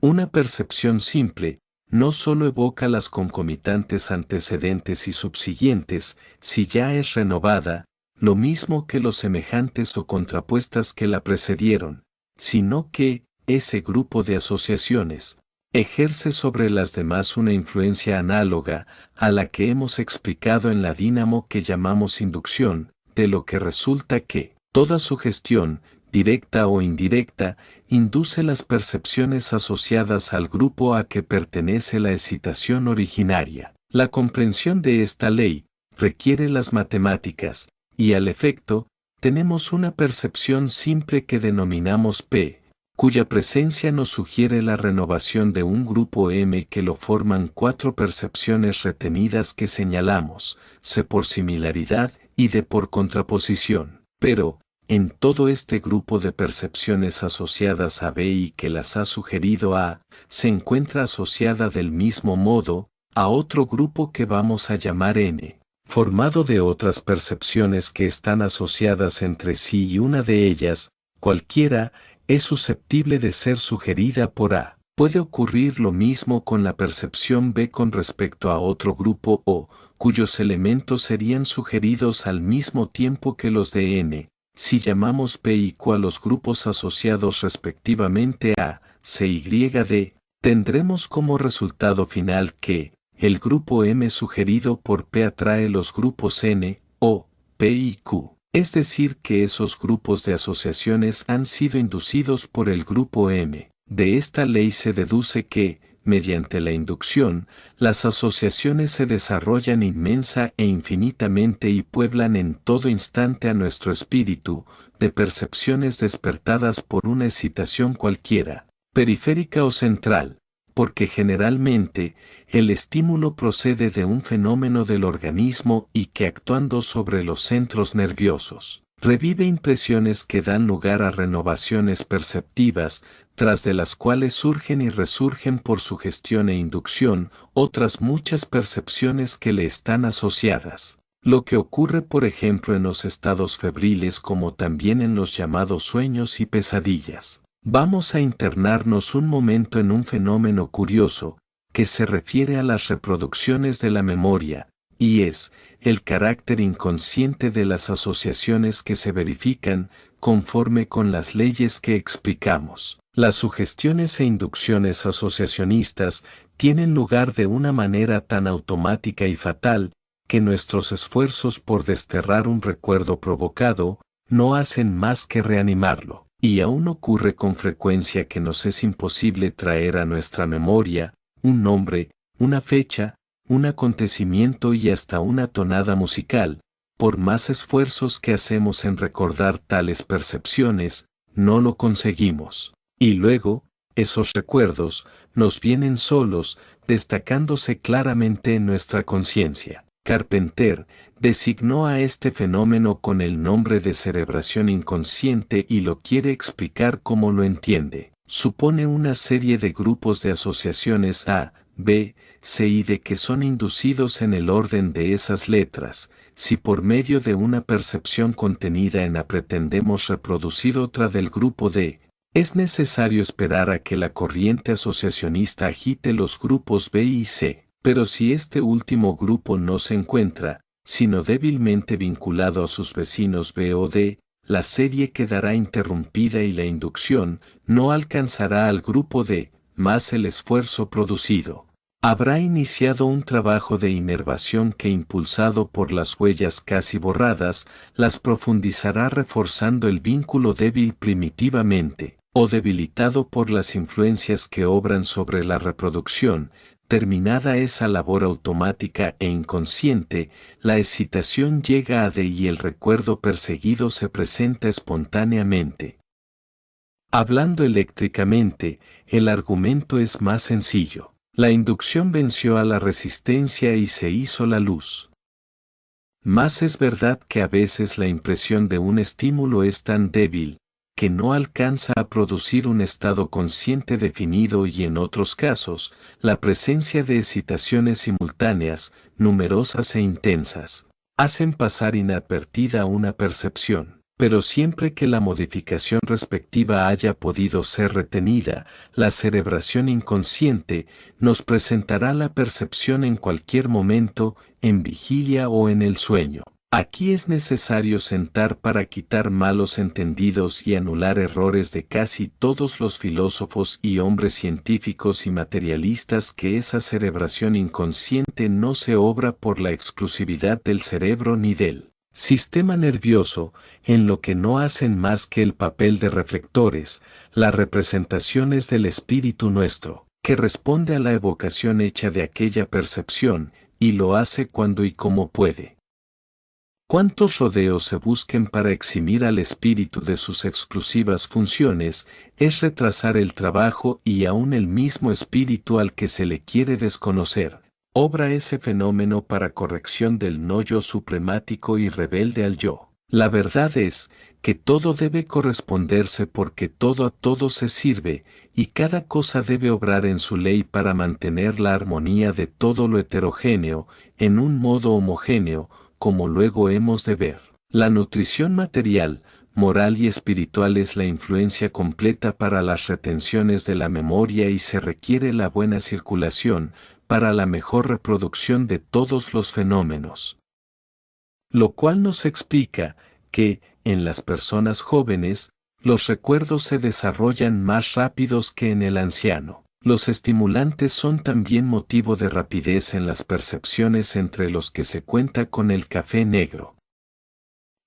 Una percepción simple no solo evoca las concomitantes antecedentes y subsiguientes, si ya es renovada, lo mismo que los semejantes o contrapuestas que la precedieron, sino que, ese grupo de asociaciones, ejerce sobre las demás una influencia análoga a la que hemos explicado en la dínamo que llamamos inducción, de lo que resulta que toda sugestión, directa o indirecta, induce las percepciones asociadas al grupo a que pertenece la excitación originaria. La comprensión de esta ley requiere las matemáticas, y al efecto, tenemos una percepción simple que denominamos P, cuya presencia nos sugiere la renovación de un grupo M que lo forman cuatro percepciones retenidas que señalamos, C por similaridad y D por contraposición. Pero, en todo este grupo de percepciones asociadas a B y que las ha sugerido A, se encuentra asociada del mismo modo a otro grupo que vamos a llamar N, formado de otras percepciones que están asociadas entre sí y una de ellas, cualquiera, es susceptible de ser sugerida por A. Puede ocurrir lo mismo con la percepción B con respecto a otro grupo O, cuyos elementos serían sugeridos al mismo tiempo que los de N. Si llamamos P y Q a los grupos asociados respectivamente a C y D, tendremos como resultado final que el grupo M sugerido por P atrae los grupos N, O, P y Q. Es decir que esos grupos de asociaciones han sido inducidos por el grupo M. De esta ley se deduce que, mediante la inducción, las asociaciones se desarrollan inmensa e infinitamente y pueblan en todo instante a nuestro espíritu, de percepciones despertadas por una excitación cualquiera, periférica o central, porque generalmente, el estímulo procede de un fenómeno del organismo y que actuando sobre los centros nerviosos, revive impresiones que dan lugar a renovaciones perceptivas, tras de las cuales surgen y resurgen por sugestión e inducción otras muchas percepciones que le están asociadas. Lo que ocurre por ejemplo en los estados febriles como también en los llamados sueños y pesadillas. Vamos a internarnos un momento en un fenómeno curioso, que se refiere a las reproducciones de la memoria, y es el carácter inconsciente de las asociaciones que se verifican conforme con las leyes que explicamos. Las sugestiones e inducciones asociacionistas tienen lugar de una manera tan automática y fatal, que nuestros esfuerzos por desterrar un recuerdo provocado no hacen más que reanimarlo. Y aún ocurre con frecuencia que nos es imposible traer a nuestra memoria un nombre, una fecha, un acontecimiento y hasta una tonada musical. Por más esfuerzos que hacemos en recordar tales percepciones, no lo conseguimos. Y luego, esos recuerdos nos vienen solos, destacándose claramente en nuestra conciencia. Carpenter designó a este fenómeno con el nombre de cerebración inconsciente y lo quiere explicar como lo entiende. Supone una serie de grupos de asociaciones A, B, C y D que son inducidos en el orden de esas letras. Si por medio de una percepción contenida en A pretendemos reproducir otra del grupo D, es necesario esperar a que la corriente asociacionista agite los grupos B y C. Pero si este último grupo no se encuentra, sino débilmente vinculado a sus vecinos B o D, la serie quedará interrumpida y la inducción no alcanzará al grupo D, más el esfuerzo producido. Habrá iniciado un trabajo de inervación que, impulsado por las huellas casi borradas, las profundizará reforzando el vínculo débil primitivamente, o debilitado por las influencias que obran sobre la reproducción. Terminada esa labor automática e inconsciente, la excitación llega a D y el recuerdo perseguido se presenta espontáneamente. Hablando eléctricamente, el argumento es más sencillo. La inducción venció a la resistencia y se hizo la luz. Mas es verdad que a veces la impresión de un estímulo es tan débil, que no alcanza a producir un estado consciente definido y en otros casos, la presencia de excitaciones simultáneas, numerosas e intensas, hacen pasar inadvertida una percepción. Pero siempre que la modificación respectiva haya podido ser retenida, la cerebración inconsciente nos presentará la percepción en cualquier momento, en vigilia o en el sueño. Aquí es necesario sentar para quitar malos entendidos y anular errores de casi todos los filósofos y hombres científicos y materialistas que esa cerebración inconsciente no se obra por la exclusividad del cerebro ni del sistema nervioso, en lo que no hacen más que el papel de reflectores, las representaciones del espíritu nuestro, que responde a la evocación hecha de aquella percepción, y lo hace cuando y como puede. Cuántos rodeos se busquen para eximir al espíritu de sus exclusivas funciones, es retrasar el trabajo y aún el mismo espíritu al que se le quiere desconocer. Obra ese fenómeno para corrección del no yo supremático y rebelde al yo. La verdad es que todo debe corresponderse porque todo a todo se sirve, y cada cosa debe obrar en su ley para mantener la armonía de todo lo heterogéneo, en un modo homogéneo, como luego hemos de ver. La nutrición material, moral y espiritual es la influencia completa para las retenciones de la memoria y se requiere la buena circulación, para la mejor reproducción de todos los fenómenos. Lo cual nos explica que, en las personas jóvenes, los recuerdos se desarrollan más rápidos que en el anciano. Los estimulantes son también motivo de rapidez en las percepciones entre los que se cuenta con el café negro.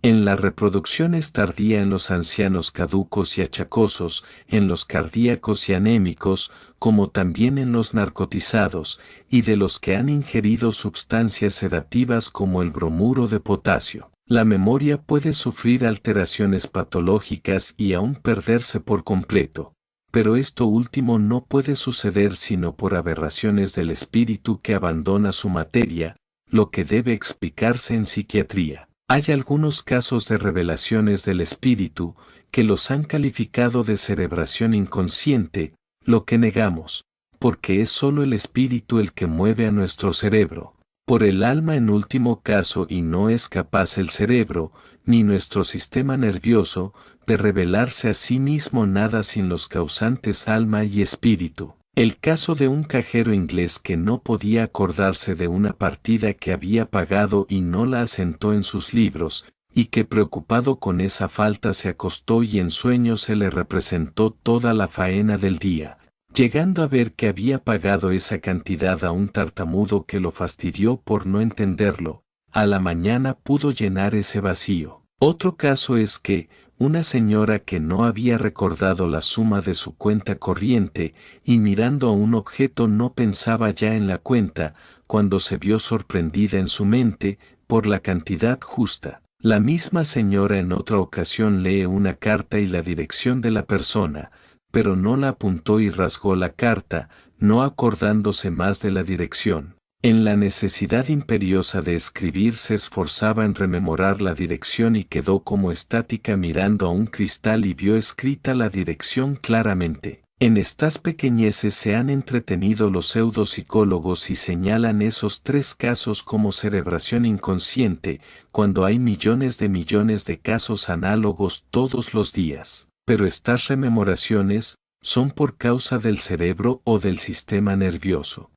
En la reproducción es tardía en los ancianos caducos y achacosos, en los cardíacos y anémicos, como también en los narcotizados, y de los que han ingerido sustancias sedativas como el bromuro de potasio. La memoria puede sufrir alteraciones patológicas y aún perderse por completo, pero esto último no puede suceder sino por aberraciones del espíritu que abandona su materia, lo que debe explicarse en psiquiatría. Hay algunos casos de revelaciones del espíritu que los han calificado de cerebración inconsciente, lo que negamos, porque es solo el espíritu el que mueve a nuestro cerebro, por el alma en último caso y no es capaz el cerebro, ni nuestro sistema nervioso, de revelarse a sí mismo nada sin los causantes alma y espíritu. El caso de un cajero inglés que no podía acordarse de una partida que había pagado y no la asentó en sus libros, y que preocupado con esa falta se acostó y en sueños se le representó toda la faena del día, llegando a ver que había pagado esa cantidad a un tartamudo que lo fastidió por no entenderlo, a la mañana pudo llenar ese vacío. Otro caso es que, una señora que no había recordado la suma de su cuenta corriente y mirando a un objeto no pensaba ya en la cuenta, cuando se vio sorprendida en su mente por la cantidad justa. La misma señora en otra ocasión lee una carta y la dirección de la persona, pero no la apuntó y rasgó la carta, no acordándose más de la dirección. En la necesidad imperiosa de escribir se esforzaba en rememorar la dirección y quedó como estática mirando a un cristal y vio escrita la dirección claramente. En estas pequeñeces se han entretenido los pseudopsicólogos y señalan esos tres casos como cerebración inconsciente, cuando hay millones de casos análogos todos los días. Pero estas rememoraciones son por causa del cerebro o del sistema nervioso.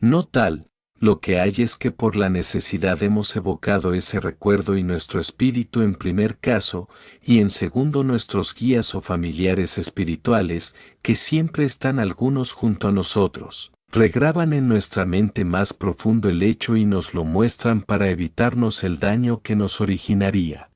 No tal, lo que hay es que por la necesidad hemos evocado ese recuerdo y nuestro espíritu en primer caso, y en segundo nuestros guías o familiares espirituales, que siempre están algunos junto a nosotros, regraban en nuestra mente más profundo el hecho y nos lo muestran para evitarnos el daño que nos originaría.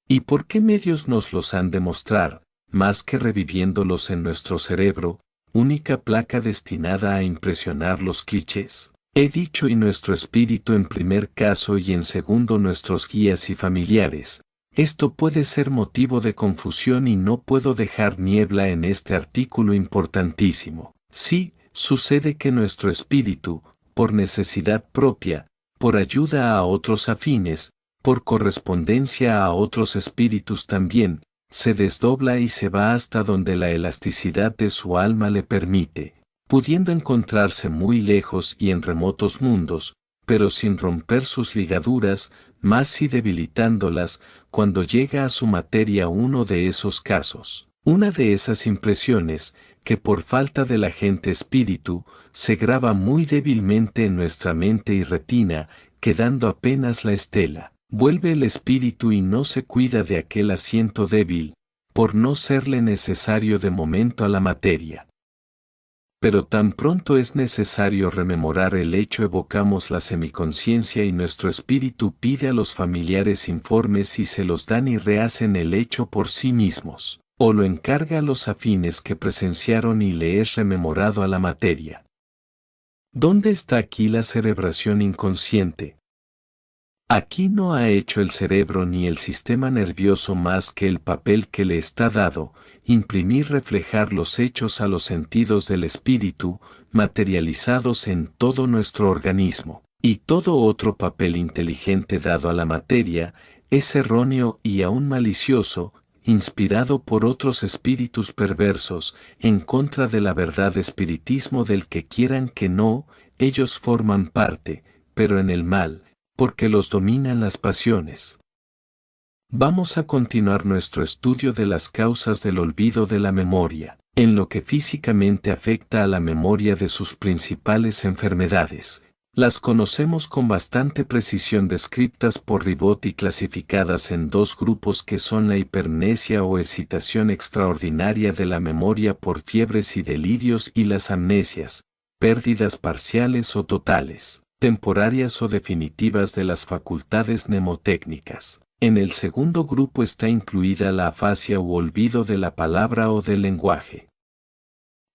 ¿Y por qué medios nos los han de mostrar, más que reviviéndolos en nuestro cerebro, única placa destinada a impresionar los clichés? He dicho y nuestro espíritu en primer caso y en segundo nuestros guías y familiares. Esto puede ser motivo de confusión y no puedo dejar niebla en este artículo importantísimo. Sí, sucede que nuestro espíritu, por necesidad propia, por ayuda a otros afines, por correspondencia a otros espíritus también, se desdobla y se va hasta donde la elasticidad de su alma le permite, pudiendo encontrarse muy lejos y en remotos mundos, pero sin romper sus ligaduras, más si debilitándolas cuando llega a su materia uno de esos casos. Una de esas impresiones, que por falta del agente espíritu, se graba muy débilmente en nuestra mente y retina, quedando apenas la estela. Vuelve el espíritu y no se cuida de aquel asiento débil, por no serle necesario de momento a la materia. Pero tan pronto es necesario rememorar el hecho, evocamos la semiconciencia y nuestro espíritu pide a los familiares informes y se los dan y rehacen el hecho por sí mismos, o lo encarga a los afines que presenciaron y le es rememorado a la materia. ¿Dónde está aquí la cerebración inconsciente? Aquí no ha hecho el cerebro ni el sistema nervioso más que el papel que le está dado, imprimir, reflejar los hechos a los sentidos del espíritu, materializados en todo nuestro organismo, y todo otro papel inteligente dado a la materia, es erróneo y aún malicioso, inspirado por otros espíritus perversos, en contra de la verdad espiritismo del que quieran que no, ellos forman parte, pero en el mal, porque los dominan las pasiones. Vamos a continuar nuestro estudio de las causas del olvido de la memoria, en lo que físicamente afecta a la memoria de sus principales enfermedades. Las conocemos con bastante precisión, descritas por Ribot y clasificadas en dos grupos que son la hipermnesia o excitación extraordinaria de la memoria por fiebres y delirios, y las amnesias, pérdidas parciales o totales, temporarias o definitivas de las facultades mnemotécnicas. En el segundo grupo está incluida la afasia u olvido de la palabra o del lenguaje.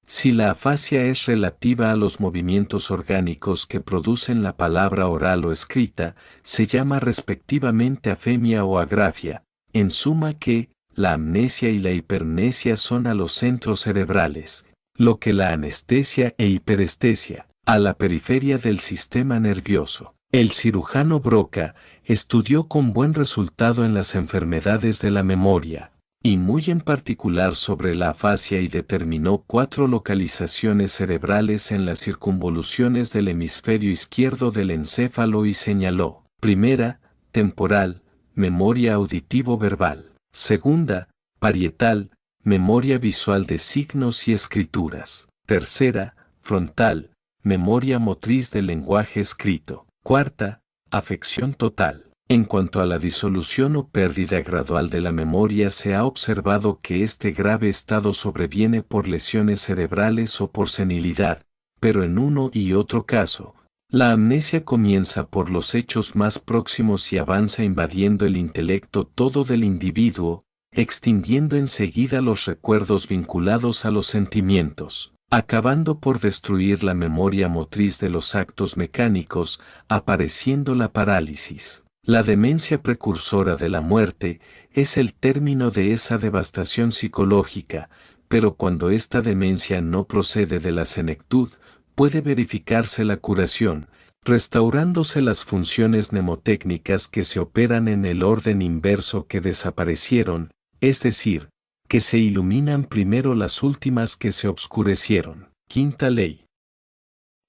Si la afasia es relativa a los movimientos orgánicos que producen la palabra oral o escrita, se llama respectivamente afemia o agrafia, en suma que, la amnesia y la hipermnesia son a los centros cerebrales, lo que la anestesia e hiperestesia, a la periferia del sistema nervioso. El cirujano Broca estudió con buen resultado en las enfermedades de la memoria, y muy en particular sobre la afasia, y determinó 4 localizaciones cerebrales en las circunvoluciones del hemisferio izquierdo del encéfalo y señaló: primera, temporal, memoria auditivo-verbal; segunda, parietal, memoria visual de signos y escrituras; tercera, frontal, memoria motriz del lenguaje escrito; cuarta, afección total. En cuanto a la disolución o pérdida gradual de la memoria, se ha observado que este grave estado sobreviene por lesiones cerebrales o por senilidad, pero en uno y otro caso, la amnesia comienza por los hechos más próximos y avanza invadiendo el intelecto todo del individuo, extinguiendo enseguida los recuerdos vinculados a los sentimientos, acabando por destruir la memoria motriz de los actos mecánicos, apareciendo la parálisis. La demencia precursora de la muerte es el término de esa devastación psicológica, pero cuando esta demencia no procede de la senectud, puede verificarse la curación, restaurándose las funciones mnemotécnicas que se operan en el orden inverso que desaparecieron, es decir, que se iluminan primero las últimas que se obscurecieron. Quinta ley.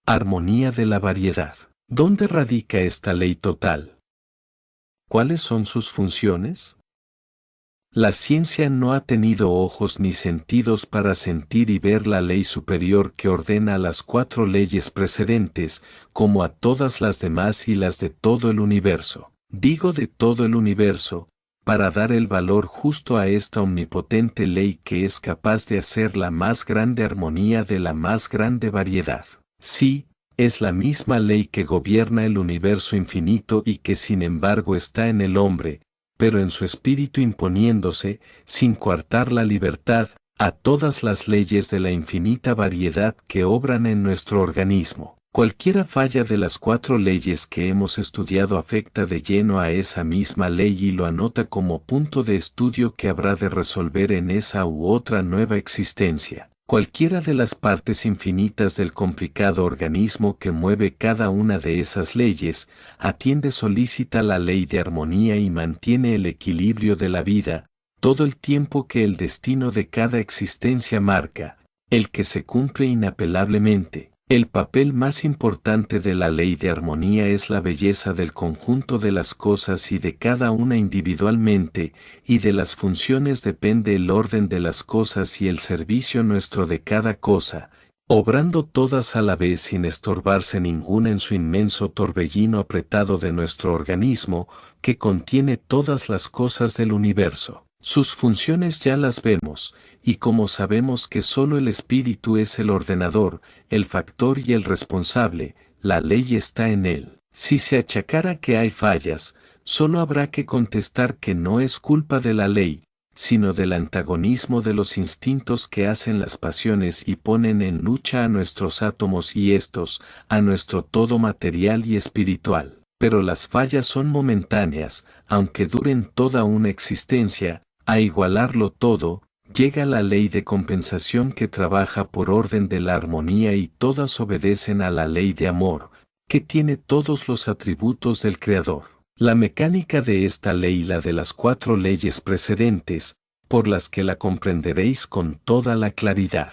Armonía de la variedad. ¿Dónde radica esta ley total? ¿Cuáles son sus funciones? La ciencia no ha tenido ojos ni sentidos para sentir y ver la ley superior que ordena a las 4 leyes precedentes, como a todas las demás y las de todo el universo. Digo de todo el universo, para dar el valor justo a esta omnipotente ley que es capaz de hacer la más grande armonía de la más grande variedad. Sí, es la misma ley que gobierna el universo infinito y que sin embargo está en el hombre, pero en su espíritu imponiéndose, sin coartar la libertad, a todas las leyes de la infinita variedad que obran en nuestro organismo. Cualquiera falla de las 4 leyes que hemos estudiado afecta de lleno a esa misma ley y lo anota como punto de estudio que habrá de resolver en esa u otra nueva existencia. Cualquiera de las partes infinitas del complicado organismo que mueve cada una de esas leyes, atiende solícita la ley de armonía y mantiene el equilibrio de la vida, todo el tiempo que el destino de cada existencia marca, el que se cumple inapelablemente, El papel más importante de la ley de armonía es la belleza del conjunto de las cosas y de cada una individualmente, y de las funciones depende el orden de las cosas y el servicio nuestro de cada cosa, obrando todas a la vez sin estorbarse ninguna en su inmenso torbellino apretado de nuestro organismo, que contiene todas las cosas del universo. Sus funciones ya las vemos, y como sabemos que solo el espíritu es el ordenador, el factor y el responsable, la ley está en él. Si se achacara que hay fallas, solo habrá que contestar que no es culpa de la ley, sino del antagonismo de los instintos que hacen las pasiones y ponen en lucha a nuestros átomos y estos, a nuestro todo material y espiritual. Pero las fallas son momentáneas, aunque duren toda una existencia. A igualarlo todo, llega la ley de compensación que trabaja por orden de la armonía y todas obedecen a la ley de amor, que tiene todos los atributos del Creador. La mecánica de esta ley y la de las 4 leyes precedentes, por las que la comprenderéis con toda la claridad.